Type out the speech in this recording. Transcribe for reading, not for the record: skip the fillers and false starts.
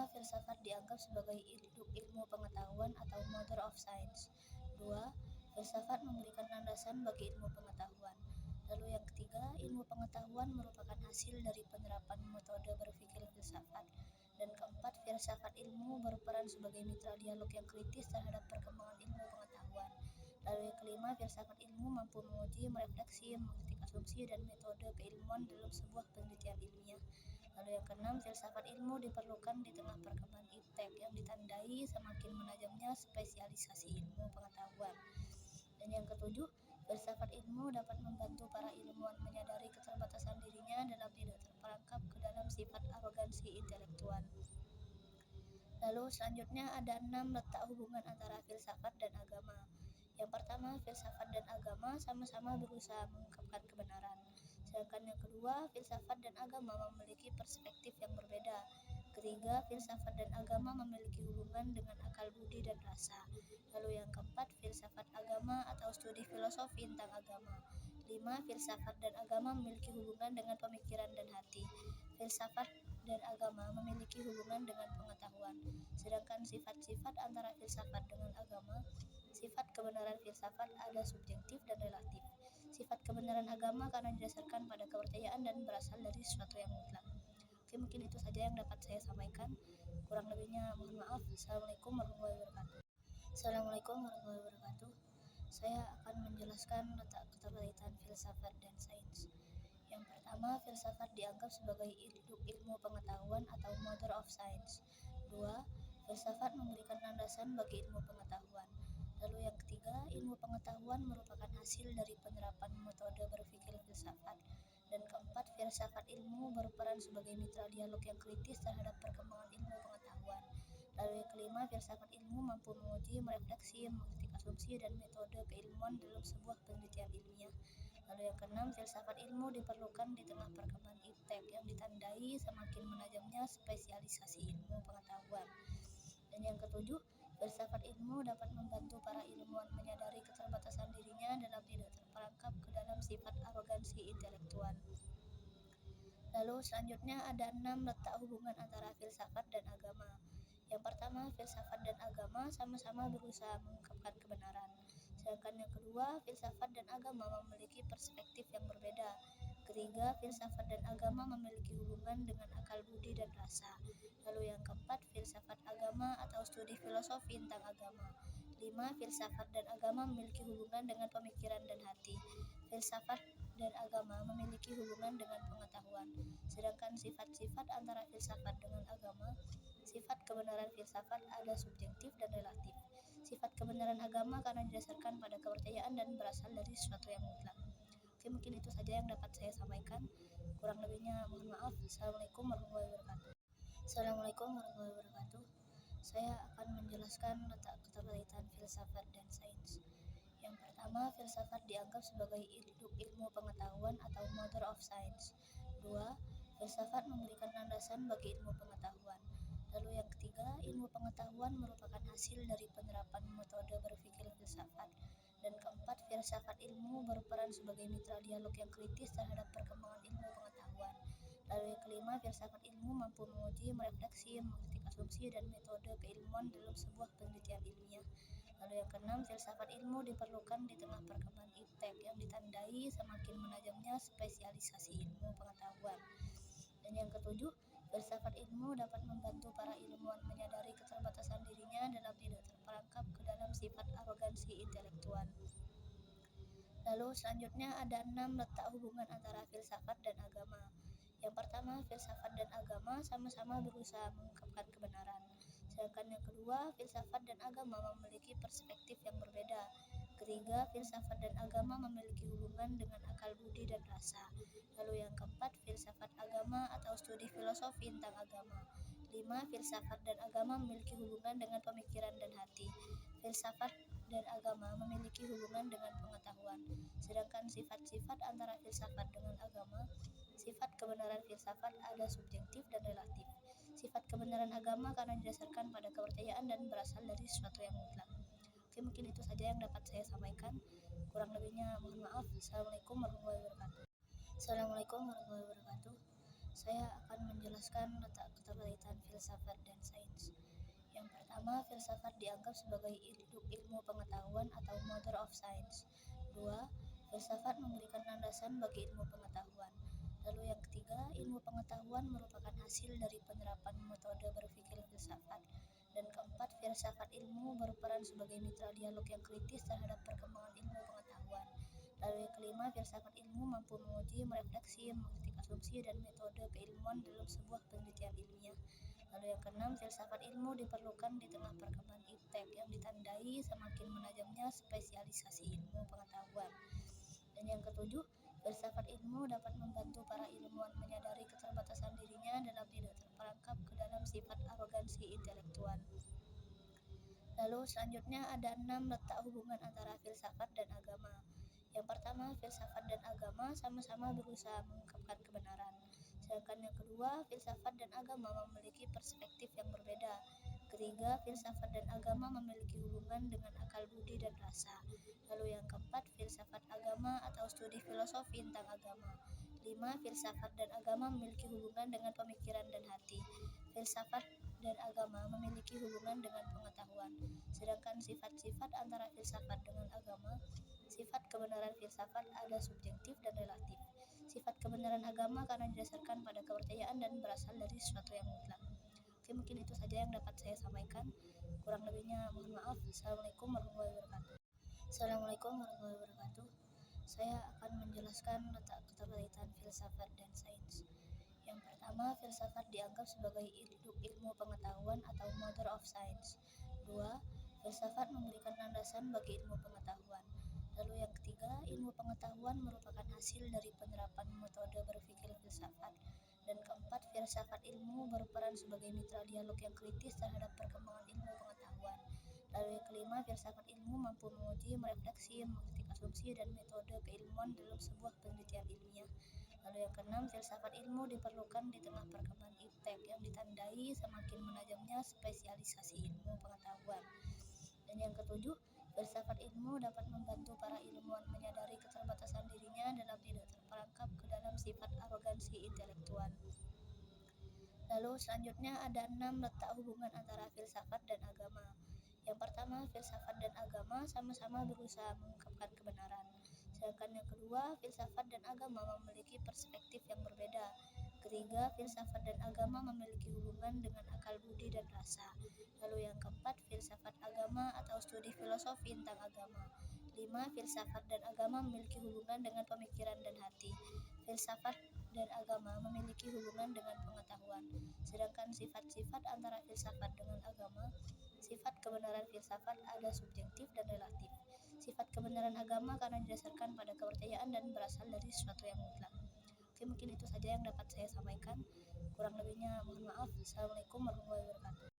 pertama, filsafat dianggap sebagai induk ilmu pengetahuan atau mother of science. 2. Filsafat memberikan landasan bagi ilmu pengetahuan. Lalu yang ketiga, ilmu pengetahuan merupakan hasil dari penerapan metode berpikir filsafat. Dan keempat, filsafat ilmu berperan sebagai mitra dialog yang kritis terhadap perkembangan ilmu pengetahuan. Lalu yang kelima, filsafat ilmu mampu menguji, merefleksi, mengkritik asumsi dan metode keilmuan dalam sebuah penelitian ilmiah. Lalu yang keenam, filsafat ilmu diperlukan di tengah perkembangan iptek yang ditandai semakin menajamnya spesialisasi ilmu pengetahuan. Dan yang ketujuh, filsafat ilmu dapat membantu para ilmuwan menyadari keterbatasan dirinya dalam tidak terperangkap ke dalam sifat arogansi intelektual. Lalu selanjutnya ada 6 letak hubungan antara filsafat dan agama. Yang pertama, filsafat dan agama sama-sama berusaha mengungkapkan kebenaran. Sedangkan yang kedua, filsafat dan agama memiliki perspektif yang berbeda. Ketiga, filsafat dan agama memiliki hubungan dengan akal budi dan rasa. Lalu yang keempat, filsafat agama atau studi filosofi tentang agama. 5. Filsafat dan agama memiliki hubungan dengan pemikiran dan hati. Filsafat dan agama memiliki hubungan dengan pengetahuan. Sedangkan sifat-sifat antara filsafat dengan agama, sifat kebenaran filsafat ada subjektif dan relatif. Sifat kebenaran agama karena didasarkan pada kepercayaan dan berasal dari sesuatu yang mutlak. Oke, mungkin itu saja yang dapat saya sampaikan. Kurang lebihnya mohon maaf. Assalamualaikum warahmatullahi wabarakatuh. Assalamualaikum warahmatullahi wabarakatuh. Saya akan menjelaskan letak keterkaitan filsafat dan sains. Yang pertama, filsafat dianggap sebagai induk ilmu pengetahuan atau mother of science. 2. Filsafat memberikan landasan bagi ilmu pengetahuan. Lalu yang ketiga, ilmu pengetahuan merupakan hasil dari penerapan metode berpikir filsafat. Dan keempat, filsafat ilmu berperan sebagai mitra dialog yang kritis terhadap perkembangan ilmu pengetahuan. Lalu yang kelima, filsafat ilmu mampu menguji, merefleksi, mengkritik asumsi dan metode keilmuan dalam sebuah penelitian ilmiah. Lalu yang keenam, filsafat ilmu diperlukan di tengah perkembangan iptek yang ditandai semakin menajamnya spesialisasi ilmu pengetahuan. Dan yang ketujuh, filsafat ilmu dapat membantu para ilmuwan menyadari keterbatasan dirinya dalam tidak terperangkap ke dalam sifat arogansi intelektual. Lalu selanjutnya ada 6 letak hubungan antara filsafat dan agama. Yang pertama, filsafat dan agama sama-sama berusaha mengungkapkan kebenaran. Sedangkan yang kedua, filsafat dan agama memiliki perspektif yang berbeda. Ketiga, filsafat dan agama memiliki hubungan dengan akal budi dan rasa. Lalu yang keempat, filsafat agama atau studi filosofi tentang agama. 5. Filsafat dan agama memiliki hubungan dengan pemikiran dan hati. Filsafat dan agama memiliki hubungan dengan pengetahuan. Sedangkan sifat-sifat antara filsafat dengan agama, sifat kebenaran filsafat ada subjektif dan relatif. Sifat kebenaran agama karena didasarkan pada kepercayaan dan berasal dari sesuatu yang mutlak. Oke, mungkin itu saja yang dapat saya sampaikan. Kurang lebihnya mohon maaf. Assalamualaikum warahmatullahi wabarakatuh. Assalamualaikum warahmatullahi wabarakatuh. Saya akan menjelaskan letak keterkaitan filsafat dan sains. Yang pertama, filsafat dianggap sebagai induk ilmu pengetahuan atau mother of science. 2. Filsafat memberikan landasan bagi ilmu pengetahuan. Lalu yang ketiga, ilmu pengetahuan merupakan hasil dari penerapan metode berpikir filsafat. Dan keempat, filsafat ilmu berperan sebagai mitra dialog yang kritis terhadap perkembangan ilmu pengetahuan. Lalu yang kelima, filsafat ilmu mampu menguji, merefleksi, mengkritik asumsi dan metode keilmuan dalam sebuah penelitian ilmiah. Lalu yang keenam, filsafat ilmu diperlukan di tengah perkembangan iptek yang ditandai semakin menajamnya spesialisasi ilmu pengetahuan. Dan yang ketujuh, filsafat ilmu dapat membantu para ilmuwan menyadari keterbatasan dirinya dalam tidak terperangkap ke dalam sifat arogansi intelektual. Lalu selanjutnya ada 6 letak hubungan antara filsafat dan agama. Yang pertama, filsafat dan agama sama-sama berusaha mengungkapkan kebenaran. Sedangkan yang kedua, filsafat dan agama memiliki perspektif yang berbeda. Ketiga, filsafat dan agama memiliki hubungan dengan akal budi dan rasa. Lalu yang keempat, filsafat agama atau studi filosofi tentang agama. 5. Filsafat dan agama memiliki hubungan dengan pemikiran dan hati. Filsafat dan agama memiliki hubungan dengan pengetahuan. Sedangkan sifat-sifat antara filsafat dengan agama, sifat kebenaran filsafat ada subjektif dan relatif. Sifat kebenaran agama karena didasarkan pada kepercayaan dan berasal dari sesuatu yang mutlak. Oke, mungkin itu saja yang dapat saya sampaikan. Kurang lebihnya mohon maaf. Assalamualaikum warahmatullahi wabarakatuh. Assalamualaikum warahmatullahi wabarakatuh. Saya akan menjelaskan letak keterkaitan filsafat dan sains. pertama, filsafat dianggap sebagai induk ilmu pengetahuan atau mother of science. 2. Filsafat memberikan landasan bagi ilmu pengetahuan. Lalu yang ketiga, ilmu pengetahuan merupakan hasil dari penerapan metode berpikir filsafat. Dan keempat, filsafat ilmu berperan sebagai mitra dialog yang kritis terhadap perkembangan ilmu pengetahuan. Lalu yang kelima, filsafat ilmu mampu menguji, merefleksi, mengkritik asumsi dan metode keilmuan dalam sebuah penelitian ilmiah. Lalu yang keenam, filsafat ilmu diperlukan di tengah perkembangan iptek yang ditandai semakin menajamnya spesialisasi ilmu pengetahuan. Dan yang ketujuh, filsafat ilmu dapat membantu para ilmuwan menyadari keterbatasan dirinya dalam tidak terperangkap ke dalam sifat arogansi intelektual. Lalu selanjutnya ada 6 letak hubungan antara filsafat dan agama. Yang pertama, filsafat dan agama sama-sama berusaha mengungkapkan kebenaran. Sedangkan yang kedua, filsafat dan agama memiliki perspektif yang berbeda. Ketiga, filsafat dan agama memiliki hubungan dengan akal budi dan rasa. Lalu yang keempat, filsafat agama atau studi filosofi tentang agama. 5. Filsafat dan agama memiliki hubungan dengan pemikiran dan hati. Filsafat dan agama memiliki hubungan dengan pengetahuan. Sedangkan sifat-sifat antara filsafat dengan agama, sifat kebenaran filsafat ada subjektif dan relatif. Sifat kebenaran agama karena didasarkan pada kepercayaan dan berasal dari sesuatu yang mutlak. Oke, mungkin itu saja yang dapat saya sampaikan. Kurang lebihnya mohon maaf. Assalamualaikum warahmatullahi wabarakatuh. Assalamualaikum warahmatullahi wabarakatuh. Saya akan menjelaskan letak keterkaitan filsafat dan sains. Yang pertama, filsafat dianggap sebagai induk ilmu pengetahuan atau mother of science. 2. Filsafat memberikan landasan bagi ilmu pengetahuan. Lalu yang ketiga, ilmu pengetahuan merupakan hasil dari penerapan metode berpikir filsafat. Dan keempat, filsafat ilmu berperan sebagai mitra dialog yang kritis terhadap perkembangan ilmu pengetahuan. Lalu yang kelima, filsafat ilmu mampu menguji, merefleksi, mengkritik asumsi dan metode keilmuan dalam sebuah penelitian ilmiah. Lalu yang keenam, filsafat ilmu diperlukan di tengah perkembangan iptek yang ditandai semakin menajamnya spesialisasi ilmu pengetahuan. Dan yang ketujuh, filsafat ilmu dapat membantu para ilmuwan menyadari keterbatasan dirinya dalam tidak terperangkap ke dalam sifat arogansi intelektual. Lalu selanjutnya ada 6 letak hubungan antara filsafat dan agama. Yang pertama, filsafat dan agama sama-sama berusaha mengungkapkan kebenaran. Sedangkan yang kedua, filsafat dan agama memiliki perspektif yang berbeda. Ketiga, filsafat dan agama memiliki hubungan dengan akal budi dan rasa. Lalu yang keempat, filsafat agama atau studi filosofi tentang agama. 5. Filsafat dan agama memiliki hubungan dengan pemikiran dan hati. Filsafat dan agama memiliki hubungan dengan pengetahuan. Sedangkan sifat-sifat antara filsafat dengan agama, sifat kebenaran filsafat ada subjektif dan relatif. Sifat kebenaran agama karena didasarkan pada kepercayaan dan berasal dari sesuatu yang mutlak. Oke, mungkin itu saja yang dapat saya sampaikan. Kurang lebihnya mohon maaf. Assalamualaikum warahmatullahi wabarakatuh.